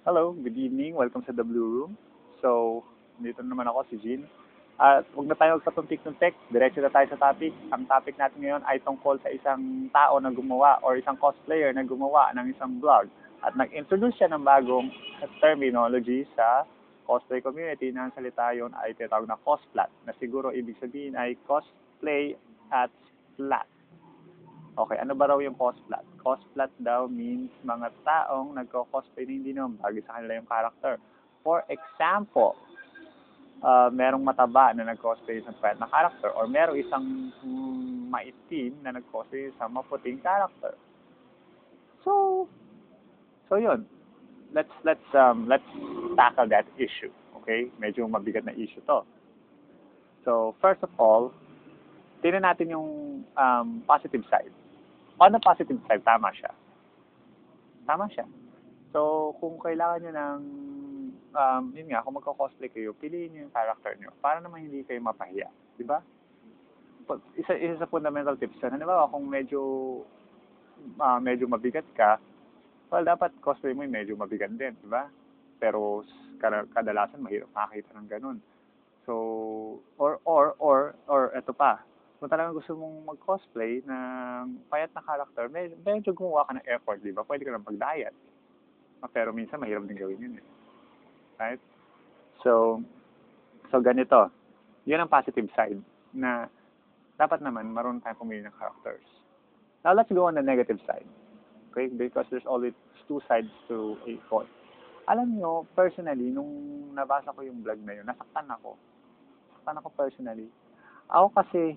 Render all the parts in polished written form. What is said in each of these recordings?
Hello, good evening. Welcome sa The Blue Room. So, dito naman ako, si Jean. At huwag na tayo magpatuntik-tuntik. Diretso na tayo sa topic. Ang topic natin ngayon ay tungkol sa isang tao na gumawa or isang cosplayer na gumawa ng isang vlog. At nag-introduce siya ng bagong terminology sa cosplay community na ang salita yon ay tinatawag na cosplat, na siguro ibig sabihin ay cosplay at splat. Okay, ano ba raw yung cosplat? Cosplat daw means mga taong nagko-cosplay na hindi naman bagay sa kanila yung character. For example, merong mataba na nag-cosplay sa payat na character or merong isang maitim na nag-cosplay sa maputing character. So, yun. Let's tackle that issue. Okay? Medyo mabigat na issue to. So, first of all, tingnan natin yung positive side. On the positive side, tama siya. Tama siya. So, kung kailangan nyo ng, yun nga, kung magko-cosplay kayo, piliin nyo yung character nyo para naman hindi kayo mapahiya. Di ba? Isa sa fundamental tips yan. Halimbawa, kung medyo mabigat ka, well, dapat cosplay mo yung medyo mabigat din, di ba? Pero kadalasan mahirap makakita ng ganun. So, or eto pa, kung talagang gusto mong mag-cosplay ng payat na character, medyo gumawa ka ng effort, di ba? Pwede ka lang pag-diet. Pero minsan mahirap din gawin yun eh. Right? So, ganito. Yun ang positive side na dapat naman marunong tayong pumili ng characters. Now, let's go on the negative side. Okay? Because there's always two sides to a coin. Alam nyo, personally, nung nabasa ko yung vlog na yun, nasaktan ako. Nasaktan ako personally. Ako kasi,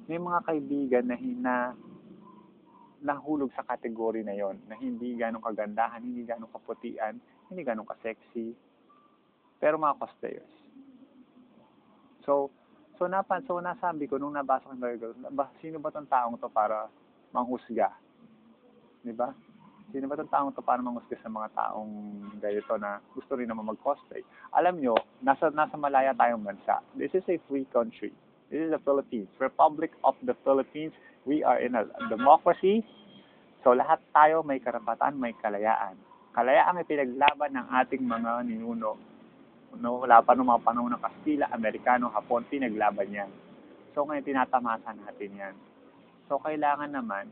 may mga kaibigan na nahulog sa kategory na yon, na hindi ganong kagandahan, hindi ganong kaputian, hindi ganong ka-sexy, pero mga cosplayers. So nasabi ko nung nabasa ko yung Virgo, sino ba tong taong to para manghusga? Di ba? Sino ba tong taong to para manghusga sa mga taong ganito na gusto rin naman mag-cosplay? Alam nyo, nasa malaya tayong bansa. This is a free country. This is the Philippines, Republic of the Philippines. We are in a democracy. So lahat tayo may karapatan, may kalayaan. Kalayaan ay pinaglaban ng ating mga ninuno. No, wala pa nung mga panahon ng Kastila, Amerikano, Hapon, pinaglaban yan. So ngayon tinatamasa natin yan. So kailangan naman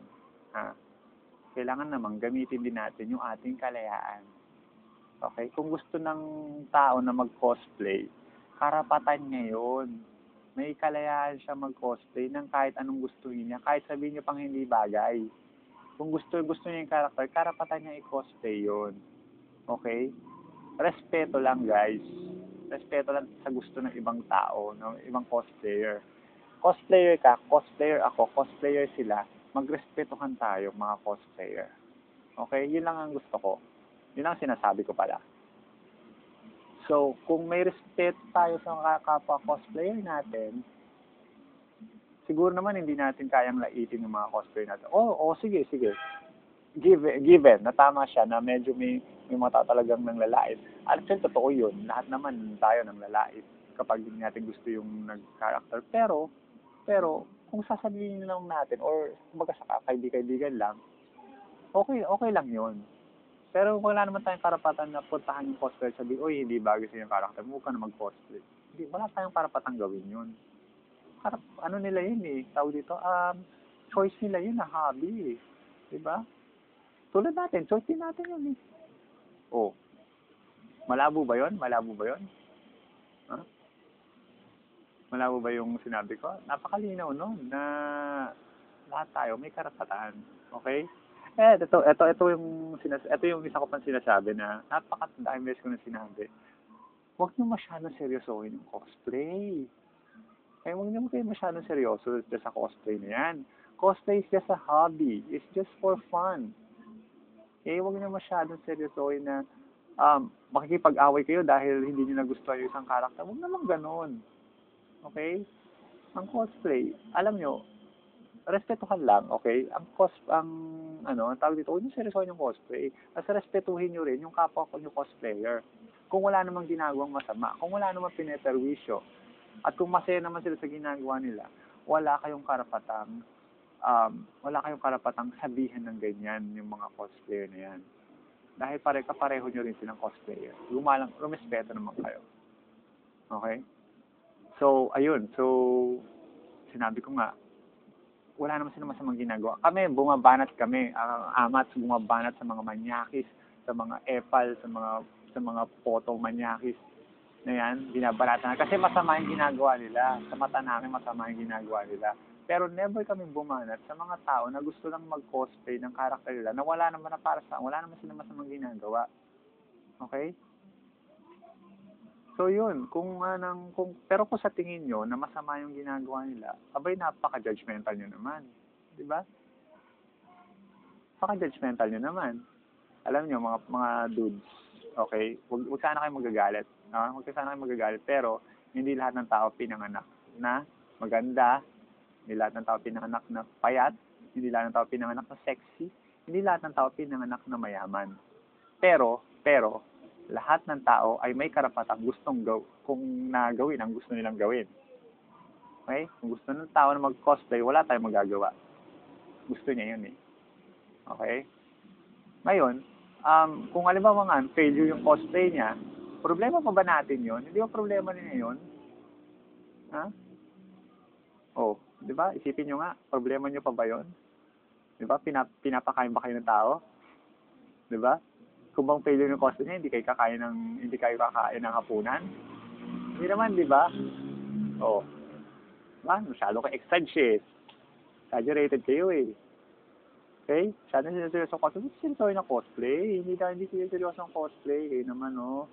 gamitin din natin yung ating kalayaan. Okay? Kung gusto ng tao na mag-cosplay, karapatan niya yun. May kalayaan siya mag-cosplay ng kahit anong gustuhin niya, kahit sabihin niya pang hindi bagay. Kung gusto niya yung character, karapatan niya i-cosplay yun. Okay? Respeto lang, guys. Respeto lang sa gusto ng ibang tao, ng ibang cosplayer. Cosplayer ka, cosplayer ako, cosplayer sila, magrespetohan tayo, mga cosplayer. Okay? Yun lang ang gusto ko. Yun lang sinasabi ko pala. So, kung may respeto tayo sa kapwa cosplayer natin, siguro naman hindi natin kayang laitin yung mga cosplayer natin. Sige. Given, na tama siya na medyo may mga talagang nang lalait. Actually, totoo yun. Lahat naman tayo nang lalait kapag hindi natin gusto yung nag-character. Pero, kung sasabihin lang natin or kumbaga sa kaibigan lang, okay lang yun. Pero wala naman tayong karapatan na puntahan yung cosplayer sabi, oy, hindi bagay sa yung character mo, huwag ka na mag-cosplay. Hindi, wala tayong karapatan gawin yun. Ano nila yun eh, tawag dito, choice nila yun na hobby eh. Diba? Tulad natin, choice din natin yun eh. Oh, malabo ba yun? Ha? Malabo ba yung sinabi ko? Napakalinaw nun na lahat tayo may karapatan. Okay? Ito yung isa ko pang sinasabi na napakatandaan beses ko na sinabi. Huwag niyo masyadong seryosohin yung cosplay. Huwag niyo kayo masyadong seryoso sa cosplay na yan. Cosplay is just a hobby. It's just for fun. Huwag niyo masyadong seryosohin na makikipag-away kayo dahil hindi niyo nagustuhan yung isang karakter. Huwag naman ganon. Okay? Ang cosplay, alam niyo, respetuhan lang, okay? Ang tawag dito, huwag niyo seryosohin yung cosplay. Kasi respetuhin niyo rin yung kapwa ko yung cosplayer. Kung wala namang ginagawang masama, kung wala namang pineperwisyo, at kung masaya naman sila sa ginagawa nila, wala kayong karapatang sabihan ng ganyan yung mga cosplayer na yan. Dahil kapareho nyo rin silang cosplayer. Rumespeto naman kayo. Okay? So, ayun. So, sinabi ko nga, wala naman silang masamang ginagawa. Kami, bumabanat kami. Ang amats, bumabanat sa mga manyakis, sa mga epal, sa mga photo manyakis na yan, binabalatan. Kasi masama yung ginagawa nila. Sa mata namin, masama yung ginagawa nila. Pero never kami bumanat sa mga tao na gusto lang mag-cosplay ng karakter nila na wala naman na para sa wala naman silang masamang ginagawa. Okay? So yun, pero kung sa tingin nyo na masama yung ginagawa nila, abay napaka-judgmental nyo naman. Di ba? Napaka-judgmental nyo naman. Alam nyo, mga dudes, okay? Huwag sana kayo magagalit. No? Huwag sana kayo magagalit. Pero, hindi lahat ng tao pinanganak na maganda. Hindi lahat ng tao pinanganak na payat. Hindi lahat ng tao pinanganak na sexy. Hindi lahat ng tao pinanganak na mayaman. Pero, lahat ng tao ay may karapatang kung nagawin ang gusto nilang gawin. Okay? Kung gusto ng tao na mag-cosplay, wala tayong magagawa. Gusto niya yun eh. Okay? Ngayon, kung halimbawa nga, failure yung cosplay niya, problema pa ba natin yun? Hindi ba problema niya yun? Ha? Oh, di ba? Isipin nyo nga, problema nyo pa ba yun? Di ba? Pinapakain ba kayo ng tao? Di ba? Kung bang failure yung cosplay niya, hindi kayo kakain ng hapunan? Hindi naman, di ba? Oh. Diba? Masyado kayo exaggerated kayo eh. Okay? Sana seryoso cosplay. Hindi seryoso na cosplay. Hindi seryoso ang cosplay. Kayo naman, oh.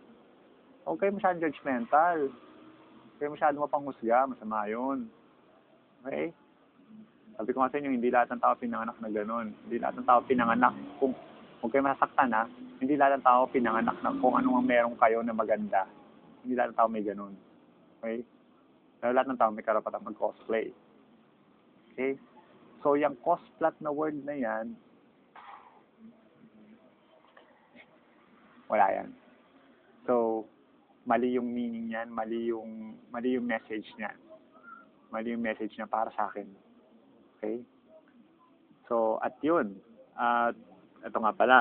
Huwag kayo masyadong judgmental. Huwag kayo masyadong mapanghusga. Masama yun. Okay? Sabi ko nga sa inyo, hindi lahat ng tao pinanganak na gano'n. Hindi lahat ng tao pinanganak. Kung huwag kayo masaktan, ha? Hindi lahat ng tao pinanganak na kung ano ang meron kayo na maganda. Hindi lahat ng tao may gano'n. Okay? Pero lahat ng tao may karapatang mag-cosplay. Okay? So, yung cosplat na word na yan, wala yan. So, mali yung meaning niyan, mali yung message niyan. Mali yung message niya para sa akin. Okay? So, at yun. At ito nga pala,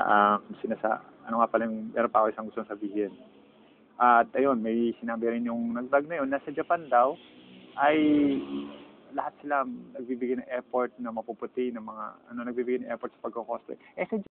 ano nga pala yung, meron pa ako isang gusto sabihin. At ayun, may sinabi rin yung nag-vlog na yun, nasa Japan daw, ay lahat sila nagbibigay ng effort na mapuputi ng mga nagbibigay ng effort sa pagko-cosplay. Eh sa